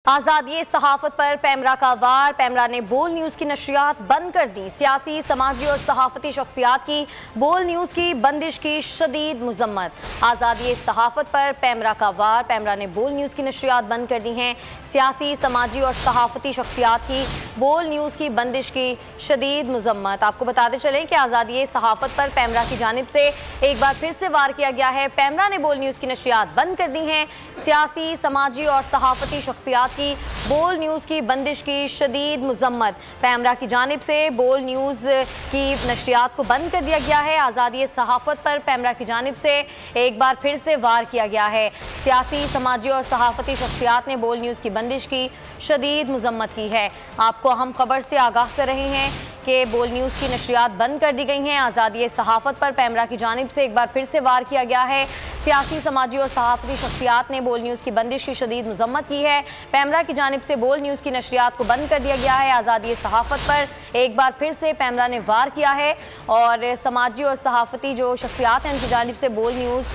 आज़ादी सहाफ़त पर पैमरा का वार। पैमरा ने बोल न्यूज़ की नशरियात बंद कर दी। सियासी, समाजी और सहाफ़ती शख्सियात की बोल न्यूज़ की बंदिश की शदीद मजम्मत। आज़ादी सहाफ़त पर पैमरा का वार। पैमरा ने बोल न्यूज़ की नशरियात बंद कर दी हैं। सियासी, समाजी और सहाफ़ती शख्सियात की बोल न्यूज़ की बंदिश की शदीद मजम्मत। आपको बताते चलें कि आज़ादी सहाफ़त पर पैमरा की जानिब से एक बार फिर से वार किया गया है। पैमरा ने बोल न्यूज़ की नशरियात बंद कर दी हैं। सियासी, समाजी और सहाफ़ती शख्सियात की बोल न्यूज़ की बंदिश की शदीद मजम्मत। पैमरा की जानिब से बोल न्यूज़ की नशरियात को बंद कर दिया गया है। आज़ादी सहाफ़त पर पैमरा की जानिब से एक बार फिर से वार किया गया है। सियासी, समाजी और सहाफ़ती शख्सियात ने बोल न्यूज़ की बंदिश की शदीद मजम्मत की है। आपको हम खबर से आगाह कर रहे हैं कि बोल न्यूज़ की नशरियात बंद कर दी गई हैं। आज़ादी सहाफ़त पर पैमरा की जानिब से एक बार फिर से वार किया गया है। सियासी, समाजी और सहाफ़ती शख्सियात ने बोल न्यूज़ की बंदिश की शदीद मजम्मत की है। पैमरा की जानिब से बोल न्यूज़ की नशरियात को बंद कर दिया गया है। आज़ादी सहाफ़त पर एक बार फिर से पैमरा ने वार किया है और समाजी और सहाफ़ती जो शख्सियात हैं उनकी जानिब से बोल न्यूज़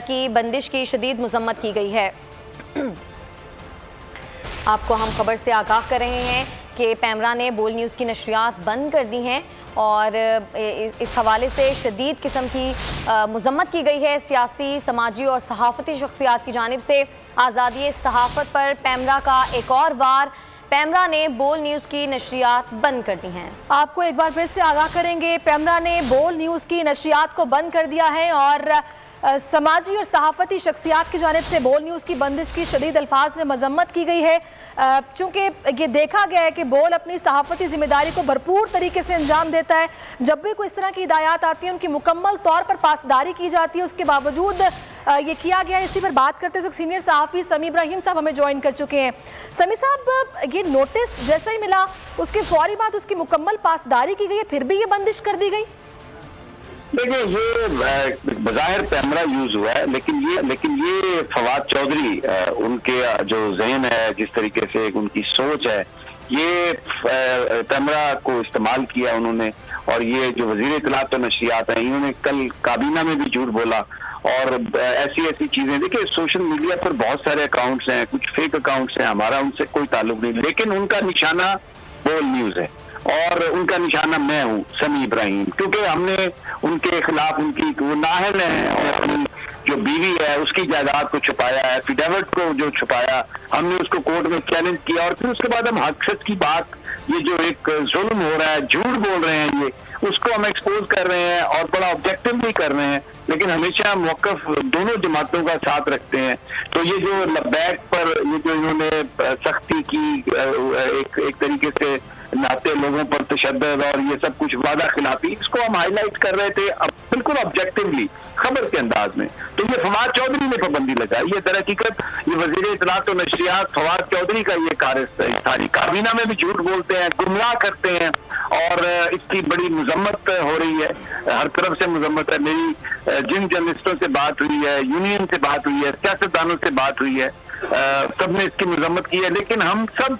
की बंदिश की शदीद मजम्मत की गई है। आपको हम खबर से आगाह कर रहे हैं कि पैमरा ने बोल न्यूज़ की नशरियात बंद कर दी हैं और इस हवाले से शदीद किस्म की मजम्मत की गई है। सियासी, समाजी और सहाफ़ती शख्सियात की जानिब से आज़ादी सहाफ़त पर पैमरा का एक और वार। पैमरा ने बोल न्यूज़ की नशरियात बंद कर दी हैं। आपको एक बार फिर से आगाह करेंगे, पैमरा ने बोल न्यूज़ की नशरियात को बंद कर दिया है और समाजी और सहाफ़ती शख्सियात की जानिब से बोल न्यूज़ की बंदिश की शदीद अल्फाज में मजम्मत की गई है। चूँकि ये देखा गया है कि बोल अपनी सहाफ़ती ज़िम्मेदारी को भरपूर तरीके से अंजाम देता है। जब भी कोई इस तरह की हिदायत आती है उनकी मुकम्मल तौर पर पासदारी की जाती है। उसके बावजूद ये किया गया है। इसी पर बात करते हुए सीनियर सहाफ़ी समी इब्राहिम साहब हमें ज्वाइन कर चुके हैं। समी साहब, ये नोटिस जैसा ही मिला उसके फौरी बाद उसकी मुकम्मल पासदारी की गई है, फिर भी ये बंदिश कर दी गई। देखिए, ये बज़ाहिर पैमरा यूज हुआ है, लेकिन ये फवाद चौधरी उनके जो ज़हन है, जिस तरीके से उनकी सोच है, ये पैमरा को इस्तेमाल किया उन्होंने। और ये जो वज़ीर इत्तलात और नशरियात हैं, इन्होंने कल काबीना में भी झूठ बोला और ऐसी चीजें। देखिए, सोशल मीडिया पर बहुत सारे अकाउंट्स हैं, कुछ फेक अकाउंट्स हैं, हमारा उनसे कोई ताल्लुक नहीं, लेकिन उनका निशाना बोल न्यूज है और उनका निशाना मैं हूँ, समी इब्राहिम। क्योंकि हमने उनके खिलाफ, उनकी वो नाहल है और अपनी जो बीवी है उसकी जायदाद को छुपाया है, एफिडेविट को जो छुपाया, हमने उसको कोर्ट में चैलेंज किया और फिर उसके बाद हम हक सच की बात, ये जो एक जुल्म हो रहा है, झूठ बोल रहे हैं, ये उसको हम एक्सपोज कर रहे हैं और बड़ा ऑब्जेक्टिवली कर रहे हैं, लेकिन हमेशा मौकफ दोनों जमातों का साथ रखते हैं। तो ये जो लब्बैक पर ये जो इन्होंने सख्ती की, एक तरीके से नाते लोगों पर तशद्दुद और ये सब कुछ वादा खिलाफी, इसको हम हाईलाइट कर रहे थे बिल्कुल ऑब्जेक्टिवली खबर के अंदाज में। तो ये फवाद चौधरी ने पाबंदी लगाई। ये दर हकीकत ये वज़ीर इत्तलात और नशरियात फवाद चौधरी का ये सारी काबीना में भी झूठ बोलते हैं, गुमराह करते हैं और इसकी बड़ी मजम्मत हो रही है, हर तरफ से मजम्मत है। मेरी जिन जर्नलिस्टों से बात हुई है, यूनियन से बात हुई है, सियासतदानों से बात हुई है, सब ने इसकी मजम्मत की है। लेकिन हम सब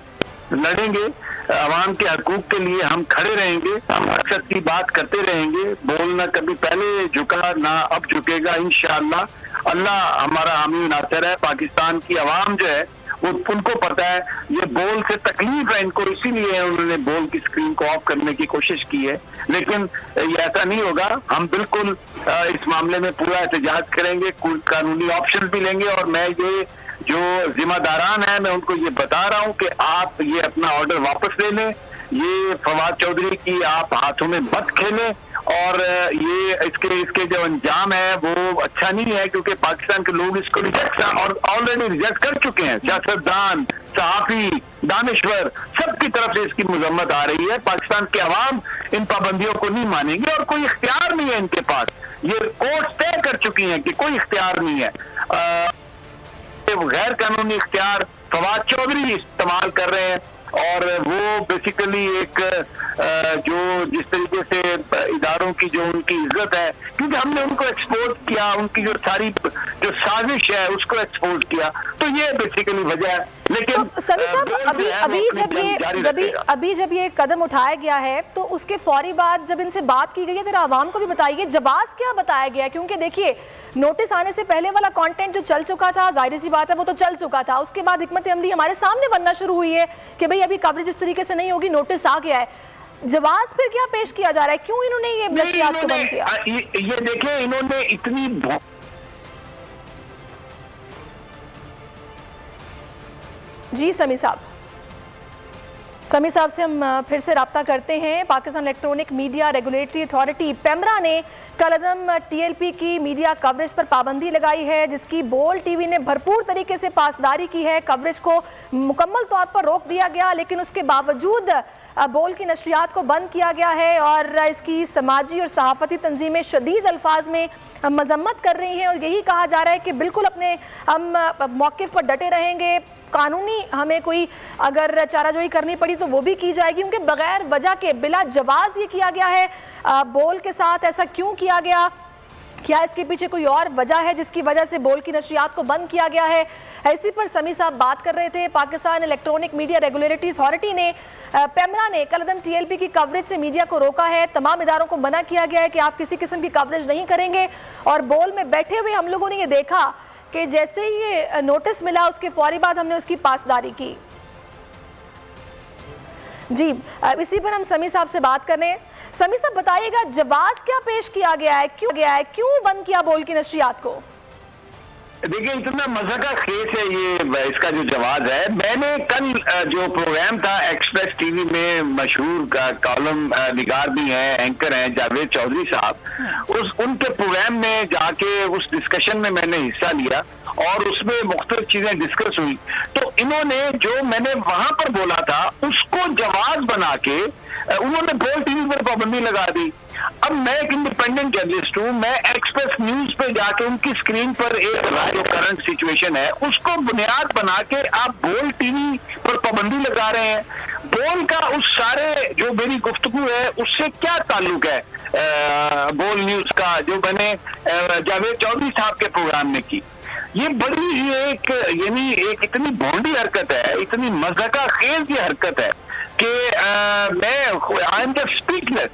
लड़ेंगे, अवाम के हकूक के लिए हम खड़े रहेंगे, हम अक्सर की बात करते रहेंगे। बोलना कभी पहले झुका ना अब झुकेगा, इंशाअल्लाह। अल्लाह हमारा हामी नासिर है। पाकिस्तान की अवाम जो है वो, उनको पता है ये बोल से तकलीफ है इनको, इसीलिए उन्होंने बोल की स्क्रीन को ऑफ करने की कोशिश की है। लेकिन ये ऐसा नहीं होगा। हम बिल्कुल इस मामले में पूरा एहतजाज करेंगे, कानूनी ऑप्शन भी लेंगे और मैं ये जो जिम्मेदारान है मैं उनको ये बता रहा हूं कि आप ये अपना ऑर्डर वापस ले लें। ये फवाद चौधरी की आप हाथों में मत खेलें और ये इसके जो अंजाम है वो अच्छा नहीं है, क्योंकि पाकिस्तान के लोग इसको रिजेक्ट और ऑलरेडी रिजेक्ट कर चुके हैं। सियासतदान, सहाफी, दानिश्वर, सबकी तरफ से इसकी मजम्मत आ रही है। पाकिस्तान के अवाम इन पाबंदियों को नहीं मानेंगे और कोई इख्तियार नहीं है इनके पास। ये कोर्ट तय कर चुकी है कि कोई इख्तियार नहीं है। गैर कानूनी इख्तियार फवाद चौधरी इस्तेमाल कर रहे हैं और वो बेसिकली एक जो जिस तरीके से इदारों की जो उनकी इज्जत है, क्योंकि हमने उनको एक्सपोज किया, उनकी जो सारी जो साजिश है उसको एक्सपोज किया, तो ये बेसिकली वजह है। लेकिन तो समी साहब अभी जब ये कदम उठाया गया है तो उसके फौरी बाद जब इनसे बात की गई है, तो आवाम को भी बताइए जवाब क्या बताया गया, क्योंकि देखिए नोटिस आने से पहले वाला कंटेंट जो चल चुका था, जाहिर सी बात है वो तो चल चुका था, उसके बाद हिकमत अमली हमारे सामने बनना शुरू हुई है कि भाई अभी कवरेज इस तरीके से नहीं होगी, नोटिस आ गया है, जवाब फिर क्या पेश किया जा रहा है, क्यों इन्होंने ये नशरियात को बंद किया? ये देखिए, इन्होंने इतनी जी समी साहब से हम फिर से रब्ता करते हैं। Pakistan electronic media regulatory authority PEMRA ने कलअदम टीएलपी की मीडिया कवरेज पर पाबंदी लगाई है, जिसकी बोल टीवी ने भरपूर तरीके से पासदारी की है। कवरेज को मुकम्मल तौर पर रोक दिया गया, लेकिन उसके बावजूद बोल की नशरियात को बंद किया गया है और इसकी समाजी और सहाफ़ती तंजीमें शदीद अल्फाज में मजम्मत कर रही हैं और यही कहा जा रहा है कि बिल्कुल अपने हम मौक़िफ़ पर डटे रहेंगे, कानूनी हमें कोई अगर चाराजोई करनी पड़ी तो वो भी की जाएगी, क्योंकि बगैर वजह के बिला जवाज़ ये किया गया है। बोल के साथ ऐसा क्यों किया गया, क्या इसके पीछे कोई और वजह है जिसकी वजह से बोल की नशरियात को बंद किया गया है? इसी पर समी साहब बात कर रहे थे। Pakistan electronic media regulatory authority ने पेमरा ने कलअदम टीएलपी की कवरेज से मीडिया को रोका है। तमाम इदारों को मना किया गया है कि आप किसी किस्म की कवरेज नहीं करेंगे, और बोल में बैठे हुए हम लोगों ने ये देखा कि जैसे ही ये नोटिस मिला उसके फौरी बाद हमने उसकी पासदारी की। जी इसी पर हम समी साहब से बात कर रहे हैं। समी साहब बताइएगा जवाब क्या पेश किया गया है, क्यों बंद किया बोल की नशरियात को? देखिए, इतना मजा का केस है ये, इसका जो जवाब है, मैंने कल जो प्रोग्राम था एक्सप्रेस टीवी में, मशहूर का कॉलम निगार भी हैं, एंकर हैं जावेद चौधरी साहब, उनके प्रोग्राम में जाके उस डिस्कशन में मैंने हिस्सा लिया और उसमें मुख्तलिफ चीजें डिस्कस हुई। तो इन्होंने जो मैंने वहां पर बोला था उसको जवाब बना के उन्होंने बोल टीवी पर पाबंदी लगा दी। अब मैं एक इंडिपेंडेंट जर्नलिस्ट हूं, मैं एक्सप्रेस न्यूज पे जाके उनकी स्क्रीन पर एक जो करंट सिचुएशन है उसको बुनियाद बना के आप बोल टीवी पर पाबंदी लगा रहे हैं। बोल का उस सारे जो मेरी गुफ्तगू है उससे क्या ताल्लुक है बोल न्यूज का, जो मैंने जावेद चौधरी साहब के प्रोग्राम में की? ये बड़ी ही एक इतनी भोंडी हरकत है, इतनी मज़ाका खेज की हरकत है कि आई एम जस्ट स्पीचलेस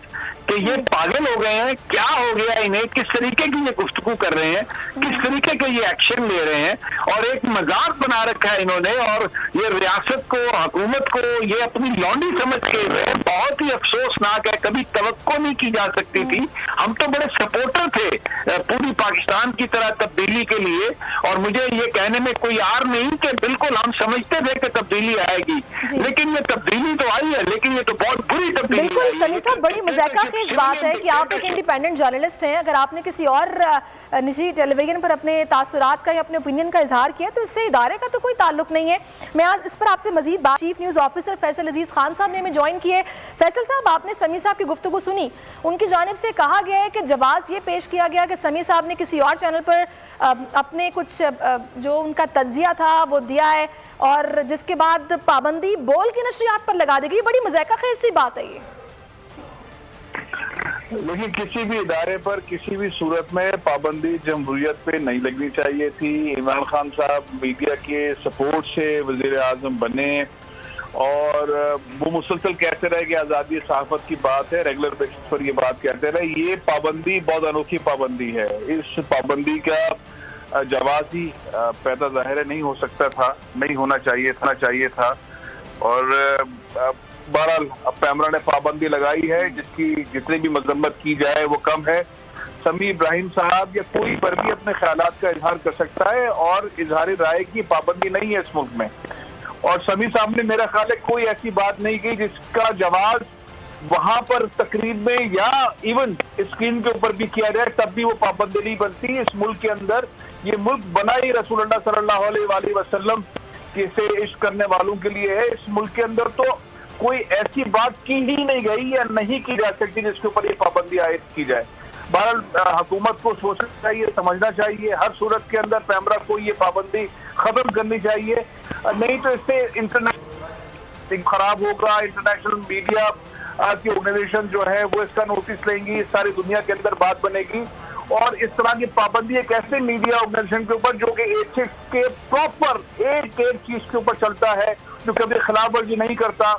कि ये पागल हो गए हैं, क्या हो गया इन्हें, किस तरीके की ये गुफ्तगू कर रहे हैं, किस तरीके के ये एक्शन ले रहे हैं, और एक मजाक बना रखा है इन्होंने, और ये रियासत को, हुकूमत को ये अपनी लौंडी समझ के बहुत ही अफसोसनाक है। कभी तवक्को नहीं की जा सकती थी, हम तो बड़े सपोर्टर थे पूरी पाकिस्तान की तरह तब्दीली के लिए, और मुझे ये कहने में कोई आर नहीं कि बिल्कुल हम समझते थे कि तब्दीली आएगी, लेकिन ये तब्दीली तो आई है, लेकिन ये तो बहुत बुरी तब्दीली है। समी साहब, बड़ी मज़ाका इस बात है कि आप एक इंडिपेंडेंट जर्नलिस्ट हैं, अगर आपने किसी और निजी टेलीविजन पर अपने तासुरात का या अपने ओपिनियन का इजहार किया तो इससे इदारे का तो कोई ताल्लुक नहीं है। मैं आज इस पर आपसे मजीद बात, चीफ न्यूज़ ऑफिसर फैसल अजीज खान साहब ने हमें ज्वाइन किए। फैसल साहब, आपने समी साहब की गुफ्तगू सुनी, उनकी जानिब से कहा गया है कि जवाब ये पेश किया गया कि समी साहब ने किसी और चैनल पर अपने कुछ जो उनका तज्जिया था वो दिया है, और जिसके बाद पाबंदी बोल की नशरियात पर लगा दी गई। बड़ी मज़ाका खेज सी बात है ये। लेकिन किसी भी इदारे पर किसी भी सूरत में पाबंदी जमहूरियत पे नहीं लगनी चाहिए थी। इमरान खान साहब मीडिया के सपोर्ट से वजीर आजम बने और वो मुसलसल कहते रहे कि आज़ादी सहाफत की बात है, रेगुलर बेसिस पर ये बात कहते रहे। ये पाबंदी बहुत अनोखी पाबंदी है, इस पाबंदी का जवाब ही पैदा ज़ाहिर नहीं हो सकता था, नहीं होना चाहिए था। और बहरहाल अब पेमरा ने पाबंदी लगाई है, जिसकी जितनी भी मजम्मत की जाए वो कम है। समी इब्राहिम साहब या कोई पर भी अपने ख्यालात का इजहार कर सकता है, और इजहार राय की पाबंदी नहीं है इस मुल्क में। और समी साहब ने मेरा ख्याल है कोई ऐसी बात नहीं की जिसका जवाब वहां पर तकरीब में या इवन स्क्रीन के ऊपर भी किया जाए तब भी वो पाबंदी नहीं बनती। इस मुल्क के अंदर ये मुल्क बना ही रसूलुल्लाह सल्लल्लाहु अलैहि वसल्लम से इश्क करने वालों के लिए है। इस मुल्क के अंदर तो कोई ऐसी बात की ही नहीं गई या नहीं की जा सकती जिसके ऊपर ये पाबंदी आयद की जाए। बहरहाल हुकूमत को सोचना चाहिए, समझना चाहिए, हर सूरत के अंदर पेमरा को ये पाबंदी खत्म करनी चाहिए, नहीं तो इससे इंटरनेशनल खराब होगा। इंटरनेशनल मीडिया की ऑर्गेनाइजेशन जो है वो इसका नोटिस लेंगी, सारी दुनिया के अंदर बात बनेगी। और इस तरह की पाबंदी एक ऐसे मीडिया ऑर्गेनाइजेशन के ऊपर जो कि एथिक्स के प्रॉपर एक एक चीज के ऊपर चलता है, जो कभी खिलाफ वर्जी नहीं करता,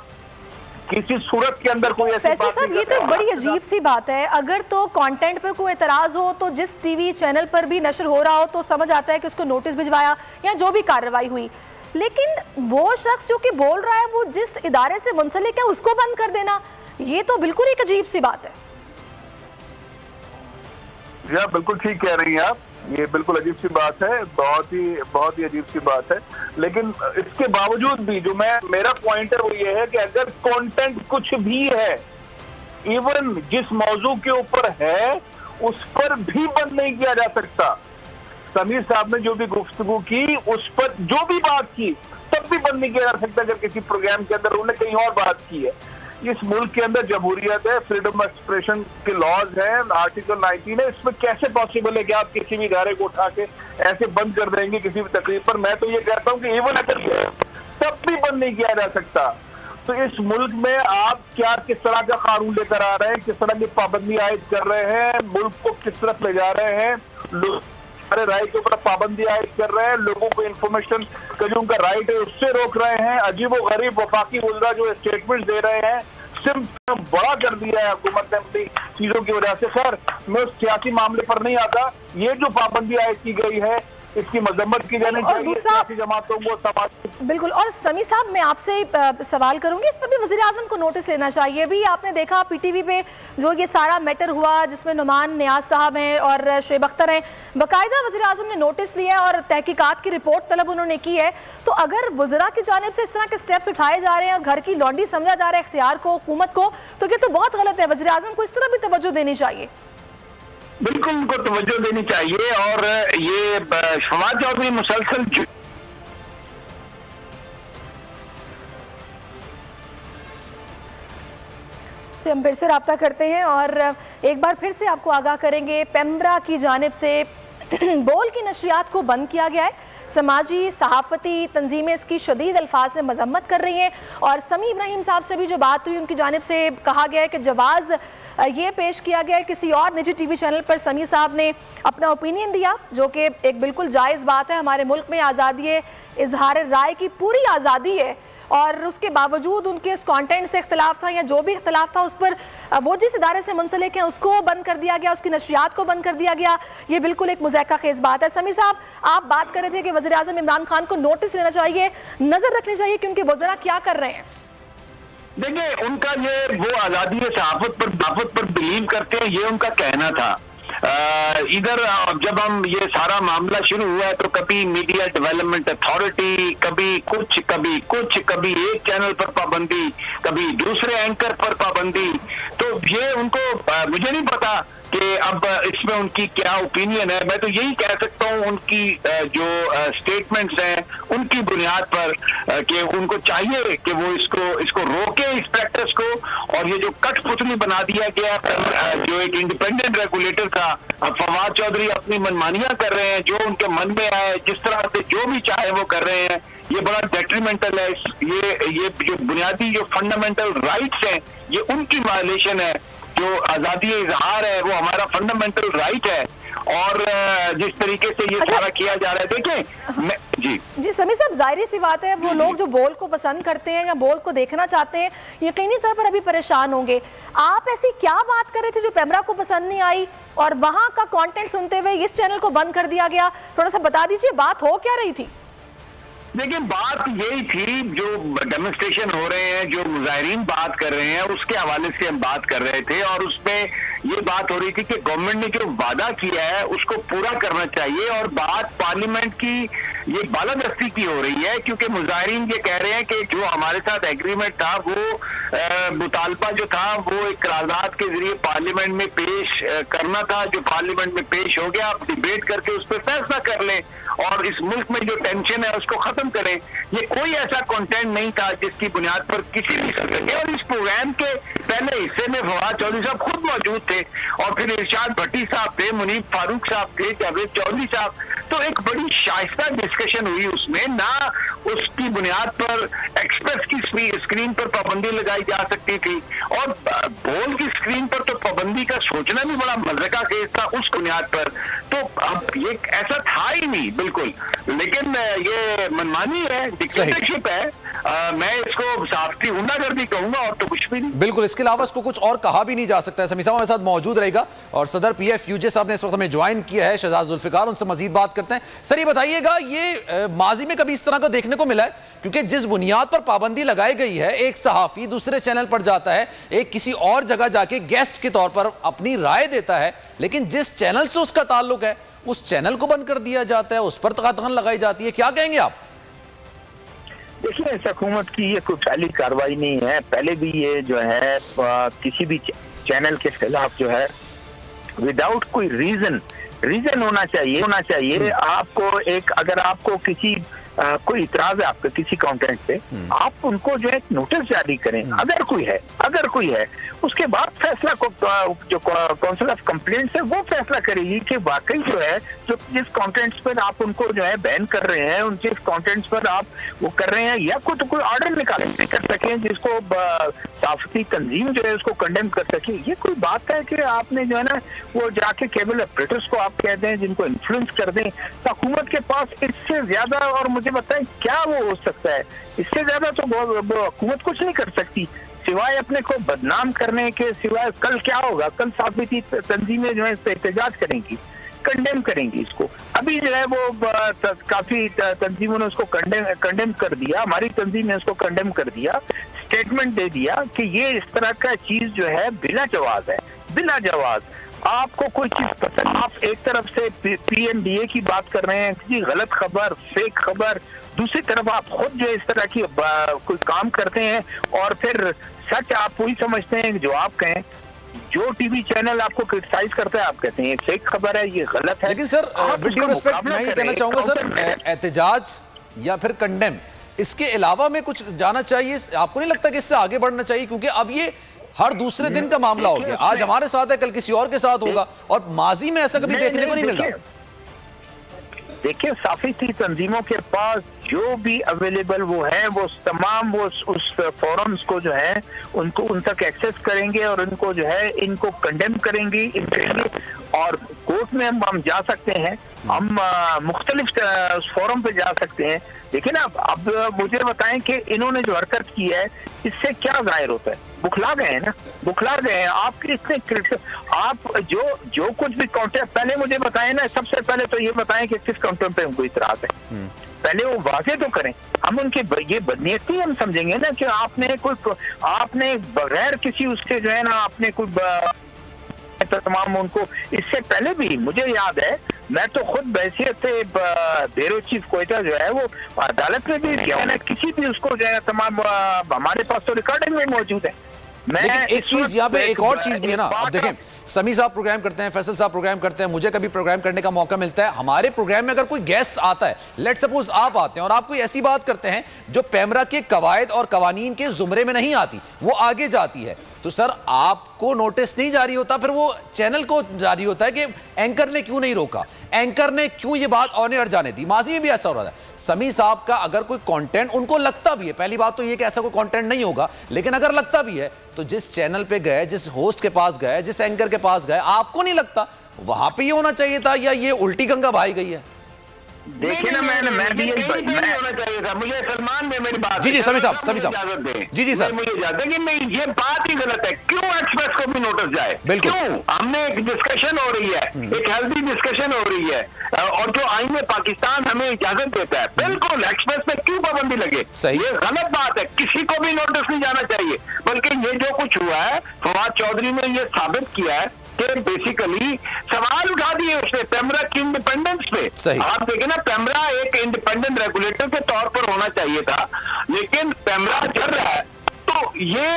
किसी सूरत के अंदर कोई ऐसी बात नहीं। ये तो बड़ी अजीब सी बात है। अगर तो कंटेंट पे कोई एतराज हो तो जिस टीवी चैनल पर भी नशर हो रहा हो तो समझ आता है कि उसको नोटिस भिजवाया या जो भी कार्रवाई हुई, लेकिन वो शख्स जो कि बोल रहा है वो जिस इदारे से मुंसलिक है उसको बंद कर देना, ये तो बिल्कुल एक अजीब सी बात है। या बिल्कुल ठीक कह रही हैं आप, ये बिल्कुल अजीब सी बात है, बहुत ही अजीब सी बात है। लेकिन इसके बावजूद भी जो मेरा पॉइंट है वो ये है कि अगर कंटेंट कुछ भी है, इवन जिस मौजू के ऊपर है उस पर भी बंद नहीं किया जा सकता। समीर साहब ने जो भी गुफ्तगू की उस पर जो भी बात की तब भी बंद नहीं किया जा सकता अगर किसी प्रोग्राम के अंदर उन्होंने कहीं और बात की है। इस मुल्क के अंदर जमहूरियत है, फ्रीडम ऑफ एक्सप्रेशन के लॉज हैं, आर्टिकल 19 है, इसमें कैसे पॉसिबल है कि आप किसी भी इदारे को उठा के ऐसे बंद कर देंगे किसी भी तकरीब पर। मैं तो ये कहता हूँ कि इवन अगर तब भी बंद नहीं किया जा सकता तो इस मुल्क में आप क्या किस तरह का कानून लेकर आ रहे हैं, किस तरह की पाबंदी आयद कर रहे हैं, मुल्क को किस तरफ ले जा रहे हैं, हमारे राय के ऊपर पाबंदी आयद कर रहे हैं, लोगों को इन्फॉर्मेशन का जो उनका राइट है उससे रोक रहे हैं, अजीब व गरीब वफाकी वज़रा जो स्टेटमेंट दे रहे हैं, सिर्फ बड़ा कर दिया है हुकूमत ने अपनी चीजों की वजह से। खैर मैं उस सियासी मामले पर नहीं आता, ये जो पाबंदी आयद की गई है इसकी मजम्मत की जानी चाहिए सियासी जमातों को, समाज। बिल्कुल। और समी साहब मैं आपसे सवाल करूंगी, इस पर भी वज़ीर आज़म को नोटिस लेना चाहिए। भी आपने देखा पीटीवी पे जो ये सारा मैटर हुआ जिसमें नुमान नियाज साहब हैं और शुएब अख्तर हैं, बाकायदा वज़ीर आज़म ने नोटिस लिया और तहकीकात की रिपोर्ट तलब उन्होंने की है। तो अगर वज़रा की जानिब से इस तरह के स्टेप्स उठाए जा रहे हैं और घर की लौंडी समझा जा रहा है इख्तियार को, हुकूमत को, तो ये तो बहुत गलत है। वज़ीर आज़म को इस तरह भी तवज्जो देनी चाहिए। बिल्कुल उनको तवज्जो देनी चाहिए। और ये फवाद चौधरी मुसलसल हम फिर से रब्ता करते हैं और एक बार फिर से आपको आगाह करेंगे, पेमरा की जानिब से बोल की नशरियात को बंद किया गया है। समाजी सहाफ़ती तंजीमें इसकी शदीद अल्फाज में मजम्मत कर रही हैं और समी इब्राहिम साहब से भी जो बात हुई उनकी जानिब से कहा गया है कि जवाज़ ये पेश किया गया है किसी और निजी टीवी चैनल पर समी साहब ने अपना ओपिनियन दिया, जो कि एक बिल्कुल जायज़ बात है। हमारे मुल्क में आज़ादी इजहार राय की पूरी आज़ादी है और उसके बावजूद उनके इस कंटेंट से इख्तलाफ था या जो भी इख्तलाफ था उस पर वो जिस इदारे से मुंसलिक हैं उसको बंद कर दिया गया, उसकी नशरियात को बंद कर दिया गया। ये बिल्कुल एक मुज़ायका खेज़ बात है। समी साहब आप बात कर रहे थे कि वज़ीर आज़म इमरान खान को नोटिस लेना चाहिए, नज़र रखनी चाहिए कि उनके वज़रा क्या कर रहे हैं। देखिए उनका ये वो आज़ादी सहाफ़त पर बिलीव करते हैं, ये उनका कहना था। इधर जब हम ये सारा मामला शुरू हुआ तो कभी मीडिया डेवलपमेंट अथॉरिटी, कभी कुछ, कभी एक चैनल पर पाबंदी, कभी दूसरे एंकर पर पाबंदी, तो ये उनको मुझे नहीं पता कि अब इसमें उनकी क्या ओपिनियन है। मैं तो यही कह सकता हूँ उनकी जो स्टेटमेंट्स हैं उनकी बुनियाद पर कि उनको चाहिए कि वो इसको रोके इस प्रैक्टिस को। और ये जो कठपुतली बना दिया गया जो एक इंडिपेंडेंट रेगुलेटर था, फवाद चौधरी अपनी मनमानियां कर रहे हैं, जो उनके मन में आए जिस तरह से जो भी चाहे वो कर रहे हैं, ये बड़ा डेट्रीमेंटल है। ये जो बुनियादी जो फंडामेंटल राइट्स हैं ये उनकी वायलेशन है। जो आज़ादी इजहार है वो हमारा फंडामेंटल राइट है और जिस तरीके से ये सारा किया जा रहा है, देखिए जी समी साहब, जाहिर सी बात है वो लोग जो बोल को पसंद करते हैं या बोल को देखना चाहते हैं यकीनी तौर पर अभी परेशान होंगे। आप ऐसी क्या बात कर रहे थे जो पेमरा को पसंद नहीं आई और वहां का कंटेंट सुनते हुए इस चैनल को बंद कर दिया गया? थोड़ा सा बता दीजिए बात हो क्या रही थी। देखिए बात यही थी, जो डेमोन्स्ट्रेशन हो रहे हैं, जो मुजाहिरीन बात कर रहे हैं उसके हवाले से हम बात कर रहे थे और उसमें ये बात हो रही थी कि गवर्नमेंट ने जो वादा किया है उसको पूरा करना चाहिए। और बात पार्लियामेंट की ये बालादस्ती की हो रही है क्योंकि मुजाहिरीन ये कह रहे हैं कि जो हमारे साथ एग्रीमेंट था वो मुतालबा जो था वो एक करारदाद के जरिए पार्लियामेंट में पेश करना था, जो पार्लियामेंट में पेश हो गया। आप डिबेट करके उस पर फैसला कर लें और इस मुल्क में जो टेंशन है उसको खत्म करें। ये कोई ऐसा कंटेंट नहीं था जिसकी बुनियाद पर किसी भी सदस्य, और इस प्रोग्राम के पहले हिस्से में फवाद चौधरी साहब खुद मौजूद थे और फिर इरशाद भट्टी साहब थे, मुनीब फारूक साहब थे, जावेद चौधरी साहब, तो एक बड़ी शाइस्ता डिस्कशन हुई उसमें। ना उसकी बुनियाद पर एक्सप्रेस की स्क्रीन पर पाबंदी लगाई जा सकती थी, और बोल की स्क्रीन पर तो पाबंदी का सोचना भी बड़ा मजे का केस था उस बुनियाद पर। तो अब ये ऐसा था ही नहीं बिल्कुल, लेकिन ये मनमानी है, डिक्टेटरशिप है। मैं इसको साफ्ती गुंडागर्दी कहूंगा और तो कुछ भी नहीं। बिल्कुल, इसके अलावा इसको कुछ और कहा भी नहीं जा सकता है। समी साहब हमारे साथ मौजूद रहेगा और सदर PFUJ साहब ने इस वक्त हमें ज्वाइन किया है, शहजाद जुल्फिकार, उनसे मजीद बात करते हैं। सर ये बताइएगा, ये माजी में कभी इस तरह का देखने को मिला है? क्योंकि जिस बुनियाद पर पाबंदी लगाई गई है, एक सहाफी दूसरे चैनल पर जाता है, एक किसी और जगह जाके गेस्ट के तौर पर अपनी राय देता है, लेकिन जिस चैनल से उसका ताल्लुक है उस चैनल को बंद कर दिया जाता है, उस पर तकदीर लगाई जाती है। क्या कहेंगे आप? देखिए, इस हुकूमत की ये कोई पहली कार्रवाई नहीं है। पहले भी ये जो है किसी भी चैनल के खिलाफ जो है विदाउट कोई रीजन होना चाहिए आपको एक, अगर आपको किसी कोई इतराज है आपके किसी कंटेंट पे, आप उनको जो है नोटिस जारी करें, अगर कोई है उसके बाद फैसला को जो काउंसिल ऑफ कंप्लेंट्स है वो फैसला करेगी कि वाकई जो है जो जिस कंटेंट्स पर आप उनको जो है बैन कर रहे हैं, उन जिस कंटेंट्स पर आप वो कर रहे हैं, या कोई ऑर्डर निकाल कर सकें जिसको सहाफती तंजीम जो है उसको कंडेम कर सके। ये कोई बात है कि आपने जो है ना वो जाके केबल ऑपरेटर्स को आप कहते हैं जिनको इन्फ्लुएंस कर दें। तो हुकूमत के पास इससे ज्यादा, और मुझे बताएं क्या वो हो सकता है, इससे ज्यादा तो हुकूमत कुछ नहीं कर सकती सिवाय अपने को बदनाम करने के सिवाय। कल क्या होगा? कल सहाफती तंजीमें जो है इस पर एहतजाज करेंगी, कंडेम करेंगी इसको। अभी जो है वो काफी तंजीमों ने उसको कंडेम कर दिया, हमारी तंजीम ने उसको कंडेम कर दिया, स्टेटमेंट दे दिया कि ये इस तरह का चीज जो है बिला जवाज है, बिला जवाज। आपको कोई चीज पसंद, आप एक तरफ से PMDA की बात कर रहे हैं, किसी गलत खबर, फेक खबर, दूसरी तरफ आप खुद जो इस तरह की कोई काम करते हैं और फिर सच आप वही समझते हैं जो आप कहें। जो टीवी चैनल आपको क्रिटिसाइज करता है आप कहते हैं ये फेक खबर है, ये गलत है। लेकिन सर विद ड्यू रिस्पेक्ट मैं ये कहना चाहूंगा सर, एहतजाज या फिर कंडेम, इसके अलावा में कुछ जाना चाहिए? आपको नहीं लगता कि इससे आगे बढ़ना चाहिए? क्योंकि अब ये हर दूसरे दिन का मामला हो गया, आज हमारे साथ है कल किसी और के साथ होगा, और माजी में ऐसा कभी देखने को नहीं मिल रहा। देखिए, सहाफती तंजीमों के पास जो भी अवेलेबल वो है, वो तमाम वो उस फोरम्स को जो है उनको उन तक एक्सेस करेंगे और उनको जो है इनको कंडेम करेंगे, और कोर्ट में हम जा सकते हैं, हम मुख्तलिफ फोरम पे जा सकते हैं। लेकिन अब मुझे बताएं कि इन्होंने जो हरकत की है इससे क्या जाहिर होता है? बुखला गए हैं ना, बुखला गए हैं। आपके इतने आप जो कुछ भी काउंटर, पहले मुझे बताएं ना, सबसे पहले तो ये बताएं कि किस काउंटर पे उनको इतराज है, पहले वो वाजे तो करें। हम उनके ये बदनीयती हम समझेंगे ना कि आपने बगैर किसी उसके जो है ना आपने कोई तमाम उनको, इससे पहले भी मुझे याद है मैं तो खुद बहसियत ब्यूरो चीफ कोयटा जो है वो अदालत में भी गया ना, किसी भी उसको जो है तमाम हमारे पास तो रिकॉर्डिंग में मौजूद है। लेकिन एक चीज यहाँ पे, एक और चीज भी है ना, अब देखें समी साहब प्रोग्राम करते हैं, फैसल साहब प्रोग्राम करते हैं, मुझे कभी प्रोग्राम करने का मौका मिलता है। हमारे प्रोग्राम में अगर कोई गेस्ट आता है, लेट सपोज आप आते हैं और आप कोई ऐसी बात करते हैं जो पैमरा के कवायद और कवानीन के जुमरे में नहीं आती, वो आगे जाती है, तो सर आपको नोटिस नहीं जारी होता, फिर वो चैनल को जारी होता है कि एंकर ने क्यों नहीं रोका, एंकर ने क्यों ये बात ऑन एयर जाने दी। माजी में भी ऐसा हो रहा था। समी साहब का अगर कोई कंटेंट उनको लगता भी है, पहली बात तो ये कि ऐसा कोई कंटेंट नहीं होगा, लेकिन अगर लगता भी है तो जिस चैनल पे गए, जिस होस्ट के पास गए, जिस एंकर के पास गए, आपको नहीं लगता वहां पे ये होना चाहिए था, या ये उल्टी गंगा बहाई गई है? देखिए ना, मैं भी होना चाहिए था। मुझे सलमान ने मेरी बात, जी समी साहब जी सर, मुझे इजाजत है कि नहीं, ये बात ही गलत है। क्यों एक्सप्रेस को भी नोटिस जाए? क्यों? हमने एक डिस्कशन हो रही है, एक हेल्दी डिस्कशन हो रही है, और जो आईन में पाकिस्तान हमें इजाजत देता है, बिल्कुल एक्सप्रेस में क्यों पाबंदी लगे? ये गलत बात है, किसी को भी नोटिस नहीं जाना चाहिए। बल्कि ये जो कुछ हुआ है, फवाद चौधरी ने ये साबित किया है कि बेसिकली सवाल उठा दिए उसने पैमरा की इंडिपेंडेंस पे। आप देखें ना, पैमरा एक इंडिपेंडेंट रेगुलेटर के तौर पर होना चाहिए था, लेकिन पैमरा चल रहा है, तो ये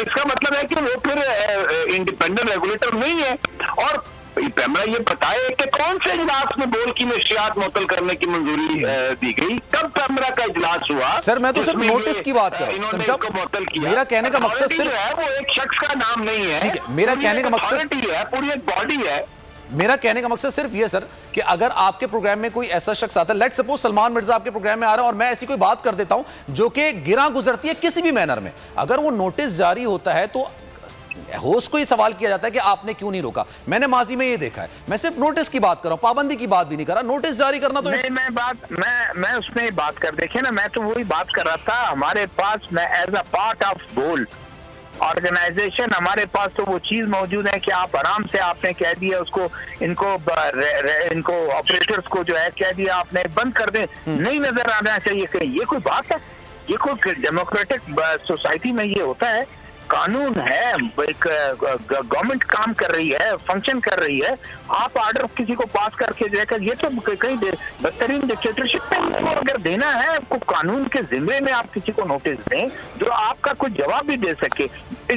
इसका मतलब है कि वो फिर इंडिपेंडेंट रेगुलेटर नहीं है। और पैमरा ये बताए कि कौन से इजलास में बोल की नशियात मुअत्तल करने की मंजूरी दी गई, कब पैमरा का इजलास हुआ? सर मैं तो सिर्फ नोटिस की बात कर रहा हूं, मेरा कहने का मकसद सिर्फ है, वो एक शख्स का नाम नहीं है, ठीक है, मेरा कहने का मकसद है, पूरी एक बॉडी है। मेरा कहने का मकसद सिर्फ ये सर कि अगर आपके प्रोग्राम में कोई ऐसा शख्स आता है, लेट्स सपोज सलमान मिर्जा आपके प्रोग्राम में आ रहा है और मैं ऐसी कोई बात कर देता हूं जो कि गिरा गुजरती है किसी भी मैनर में, अगर वो नोटिस जारी होता है तो होस्ट को ही सवाल किया जाता है कि आपने क्यों नहीं रोका। मैंने माजी में ये देखा है, मैं सिर्फ नोटिस की बात कर रहा हूं, पाबंदी की बात भी नहीं कर रहा। नोटिस जारी करना तो मैं उसमें बात कर, देखिए ना, मैं तो वही बात कर रहा था। हमारे पास मैं एज अ पार्ट ऑफ बोल ऑर्गेनाइजेशन, हमारे पास तो वो चीज मौजूद है कि आप आराम से आपने कह दिया उसको, इनको ऑपरेटर्स को जो है कह दिया आपने बंद कर दें, नहीं नजर आना चाहिए कहीं। ये कोई बात है? ये कोई डेमोक्रेटिक सोसाइटी में ये होता है? कानून है, एक गवर्नमेंट काम कर रही है, फंक्शन कर रही है, आप ऑर्डर किसी को पास करके जो है, ये तो कहीं बदतरीन डिक्टेटरशिप में अगर देना है आपको, कानून के जिम्मे में आप किसी को नोटिस दें जो आपका कुछ जवाब भी दे सके।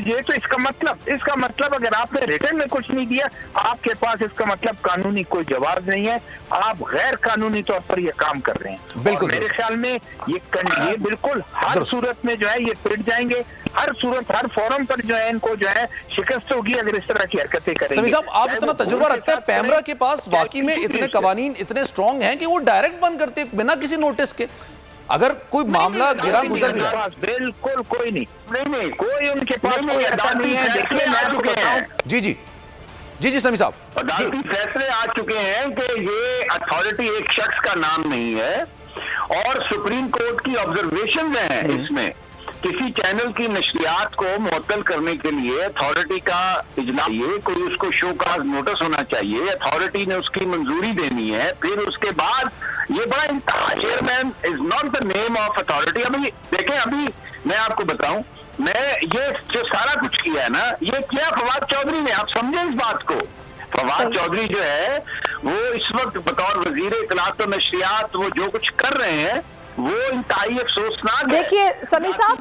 ये तो इसका मतलब अगर आपने रिटर्न में कुछ नहीं दिया, आपके पास इसका मतलब कानूनी कोई जवाब नहीं है, आप गैर कानूनी तौर पर ये काम कर रहे हैं। बिल्कुल मेरे ख्याल में ये बिल्कुल हर सूरत में जो है ये पिट जाएंगे, हर सूरत हर फोरम पर जो है इनको जो है शिकस्त होगी अगर इस तरह की हरकतें करेंगे। समीर साहब, आप इतना तजुर्बा रखते हैं, पैमरा के पास वाकई में इतने कवानीन इतने स्ट्रॉन्ग हैं कि वो डायरेक्ट बंद करते हैं बिना किसी नोटिस के, अगर कोई मामला गिरा गुजर भी रहा। बिल्कुल कोई नहीं, कोई उनके पास कोई ऐसा नहीं है। देखिए मैं आपको बताऊं, जी समीर साहब, अदालती फैसले आ चुके हैं कि ये अथॉरिटी एक शख्स का नाम नहीं है और सुप्रीम कोर्ट की ऑब्जर्वेशन हैं इसमें। किसी चैनल की नशरियात को मुअत्तल करने के लिए अथॉरिटी का इजलास, ये कोई उसको शो काज नोटिस होना चाहिए, अथॉरिटी ने उसकी मंजूरी देनी है, फिर उसके बाद ये बड़ा chairman is not the name of authority. अभी देखें, अभी मैं आपको बताऊं, मैं ये जो सारा कुछ किया है ना, ये किया फवाद चौधरी ने, आप समझे इस बात को। फवाद चौधरी जो है वो इस वक्त बतौर वजीर इत्तलात और नशरियात वो जो कुछ कर रहे हैं वो इंतहाई अफसोसनाक है। देखिए समीर साहब,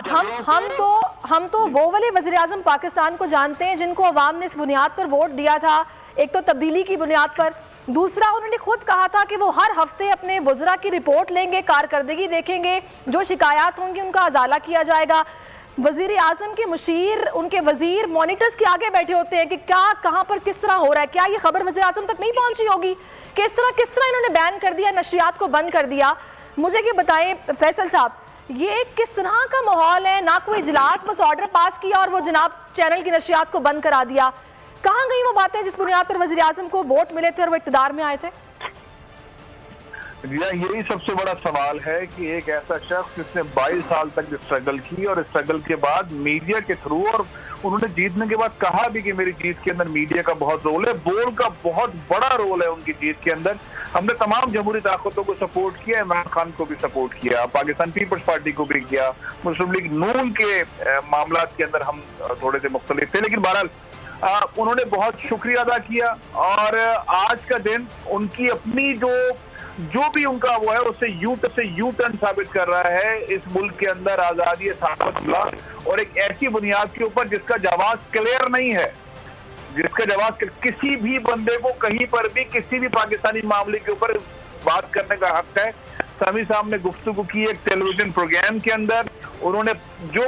हम तो वो वाले वज़ीर आज़म पाकिस्तान को जानते हैं जिनको अवाम ने इस बुनियाद पर वोट दिया था, एक तो तब्दीली की बुनियाद पर, दूसरा उन्होंने खुद कहा था कि वो हर हफ्ते अपने वज़रा की रिपोर्ट लेंगे, कारकर्दगी देखेंगे, जो शिकायत होंगी उनका अजाला किया जाएगा। वज़ीर आज़म के मुशीर, उनके वज़ीर मॉनिटर्स के आगे बैठे होते हैं कि क्या कहाँ पर किस तरह हो रहा है, क्या ये खबर वज़ीर आज़म तक नहीं पहुँची होगी, किस तरह इन्होंने बैन कर दिया, नशरियात को बंद कर दिया। मुझे ये बताएं फैसल साहब, ये किस तरह का माहौल है? ना कोई इजलास, बस ऑर्डर पास किया और वो जनाब चैनल की नशरियात को बंद करा दिया। कहाँ गई वो बातें जिस बुनियाद पर वज़ीर आज़म को वोट मिले थे और वो इक़्तिदार में आए थे? यही सबसे बड़ा सवाल है कि एक ऐसा शख्स जिसने 22 साल तक स्ट्रगल की और स्ट्रगल के बाद मीडिया के थ्रू, और उन्होंने जीतने के बाद कहा भी कि मेरी जीत के अंदर मीडिया का बहुत रोल है, बोल का बहुत बड़ा रोल है उनकी जीत के अंदर। हमने तमाम जमहूरी ताकतों को सपोर्ट किया, इमरान खान को भी सपोर्ट किया, पाकिस्तान पीपल्स पार्टी को भी किया, मुस्लिम लीग नून के मामला के अंदर हम थोड़े से मुख्तलिफ थे, लेकिन बहरहाल उन्होंने बहुत शुक्रिया अदा किया। और आज का दिन उनकी अपनी जो भी उनका वो है उससे यू टर्न साबित कर रहा है इस मुल्क के अंदर आजादी और एक ऐसी बुनियाद के ऊपर जिसका जवाब क्लियर नहीं है, जिसका जवाब किसी भी बंदे को कहीं पर भी किसी भी पाकिस्तानी मामले के ऊपर बात करने का हक है। समीर साहब ने गुफ्तगू की एक टेलीविजन प्रोग्राम के अंदर, उन्होंने जो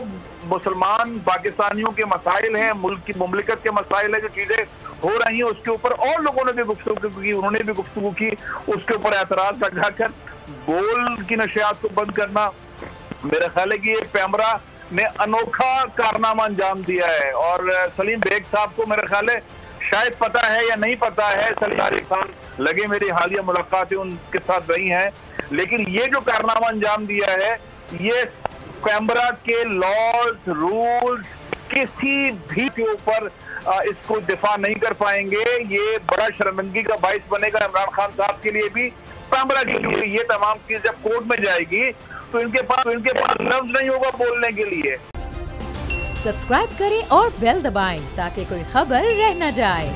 मुसलमान पाकिस्तानियों के मसाइल हैं, मुल्क की मुमलिकत के मसाइल हैं, जो चीजें हो रही हैं उसके ऊपर और लोगों ने भी गुफ्तगू की, उन्होंने भी गुफ्तगू की, उसके ऊपर एतराज लगाकर बोल की नशियात को बंद करना, मेरा ख्याल है कि ये पैमरा ने अनोखा कारनामा अंजाम दिया है। और सलीम बेग साहब को मेरा ख्याल है शायद पता है या नहीं पता है, सलीम खान लगे मेरी हालिया मुलाकातें उनके साथ रही हैं, लेकिन ये जो कारनामा अंजाम दिया है ये कैमरा के लॉज रूल्स किसी भी के ऊपर इसको दिफा नहीं कर पाएंगे। ये बड़ा शर्मिंदगी का बाइस बनेगा इमरान खान साहब के लिए भी, कैमरा के लिए। ये तमाम चीज जब कोर्ट में जाएगी तो इनके पास लफ्ज नहीं होगा बोलने के लिए। सब्सक्राइब करें और बेल दबाएं ताकि कोई खबर रह न जाए।